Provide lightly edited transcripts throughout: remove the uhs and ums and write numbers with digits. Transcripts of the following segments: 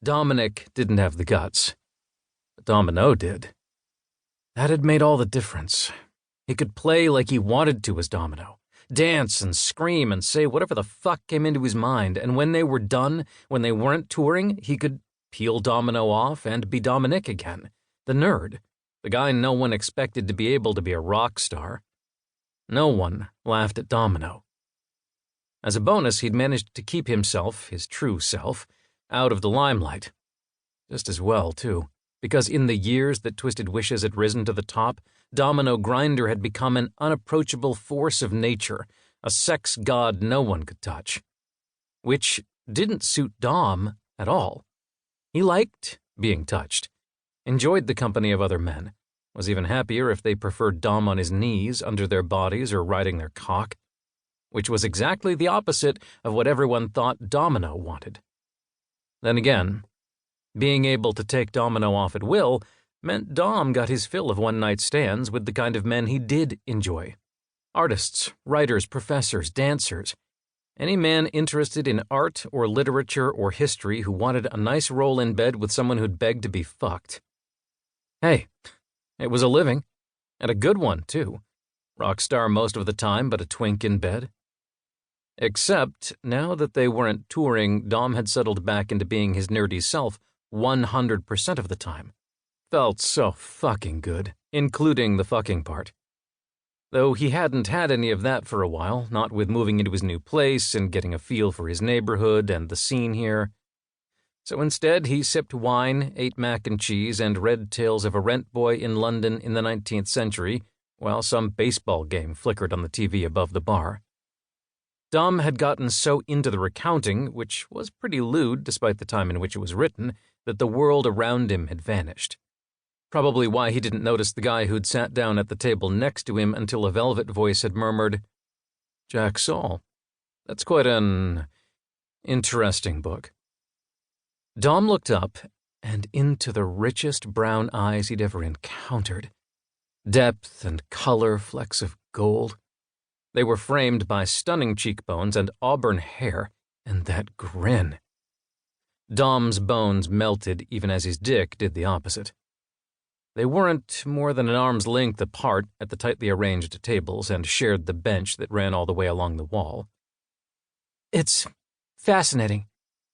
Dominic didn't have the guts, but Domino did. That had made all the difference. He could play like he wanted to as Domino, dance and scream and say whatever the fuck came into his mind, and when they were done, when they weren't touring, he could peel Domino off and be Dominic again, the nerd, the guy no one expected to be able to be a rock star. No one laughed at Domino. As a bonus, he'd managed to keep himself, his true self, out of the limelight. Just as well, too, because in the years that Twisted Wishes had risen to the top, Domino Grinder had become an unapproachable force of nature, a sex god no one could touch. Which didn't suit Dom at all. He liked being touched, enjoyed the company of other men, was even happier if they preferred Dom on his knees, under their bodies, or riding their cock, which was exactly the opposite of what everyone thought Domino wanted. Then again, being able to take Domino off at will meant Dom got his fill of one-night stands with the kind of men he did enjoy. Artists, writers, professors, dancers. Any man interested in art or literature or history who wanted a nice roll in bed with someone who'd beg to be fucked. Hey, it was a living, and a good one, too. Rock star most of the time, but a twink in bed. Except, now that they weren't touring, Dom had settled back into being his nerdy self 100% of the time. Felt so fucking good, including the fucking part. Though he hadn't had any of that for a while, not with moving into his new place and getting a feel for his neighborhood and the scene here. So instead, he sipped wine, ate mac and cheese, and read tales of a rent boy in London in the 19th century, while some baseball game flickered on the TV above the bar. Dom had gotten so into the recounting, which was pretty lewd despite the time in which it was written, that the world around him had vanished. Probably why he didn't notice the guy who'd sat down at the table next to him until a velvet voice had murmured, "Jack Saul, that's quite an interesting book." Dom looked up and into the richest brown eyes he'd ever encountered. Depth and color, flecks of gold. They were framed by stunning cheekbones and auburn hair, and that grin. Dom's bones melted even as his dick did the opposite. They weren't more than an arm's length apart at the tightly arranged tables and shared the bench that ran all the way along the wall. "It's fascinating,"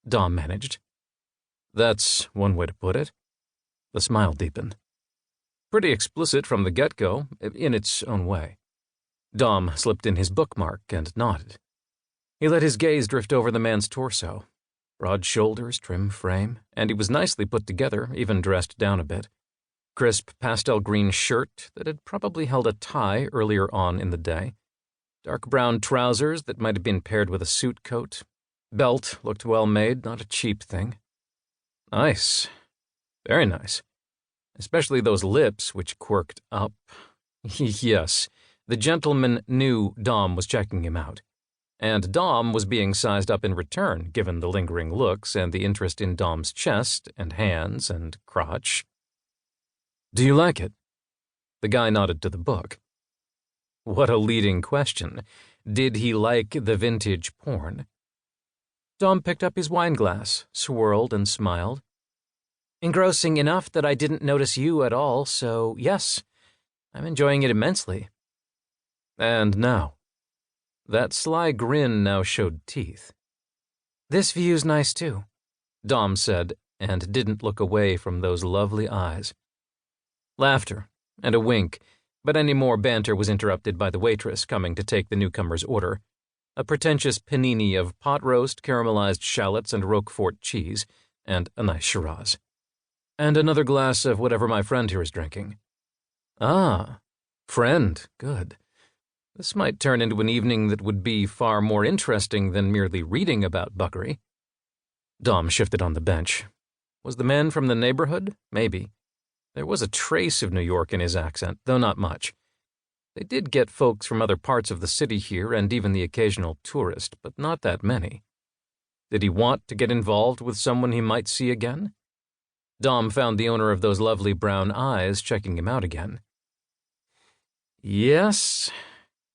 Dom managed. "That's one way to put it." The smile deepened. "Pretty explicit from the get-go, in its own way." Dom slipped in his bookmark and nodded. He let his gaze drift over the man's torso. Broad shoulders, trim frame, and he was nicely put together, even dressed down a bit. Crisp pastel green shirt that had probably held a tie earlier on in the day. Dark brown trousers that might have been paired with a suit coat. Belt looked well made, not a cheap thing. Nice. Very nice. Especially those lips, which quirked up. Yes, the gentleman knew Dom was checking him out. And Dom was being sized up in return, given the lingering looks and the interest in Dom's chest and hands and crotch. "Do you like it?" The guy nodded to the book. What a leading question. Did he like the vintage porn? Dom picked up his wine glass, swirled, and smiled. "Engrossing enough that I didn't notice you at all, so yes, I'm enjoying it immensely." And now, that sly grin now showed teeth. "This view's nice too," Dom said, and didn't look away from those lovely eyes. Laughter, and a wink, but any more banter was interrupted by the waitress coming to take the newcomer's order, a pretentious panini of pot roast, caramelized shallots, and Roquefort cheese, and a nice Shiraz. "And another glass of whatever my friend here is drinking." "Ah, friend, good. This might turn into an evening that would be far more interesting than merely reading about buggery." Dom shifted on the bench. Was the man from the neighborhood? Maybe. There was a trace of New York in his accent, though not much. They did get folks from other parts of the city here and even the occasional tourist, but not that many. Did he want to get involved with someone he might see again? Dom found the owner of those lovely brown eyes checking him out again. Yes,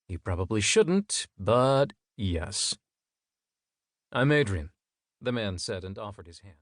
he probably shouldn't, but yes. "I'm Adrian," the man said and offered his hand.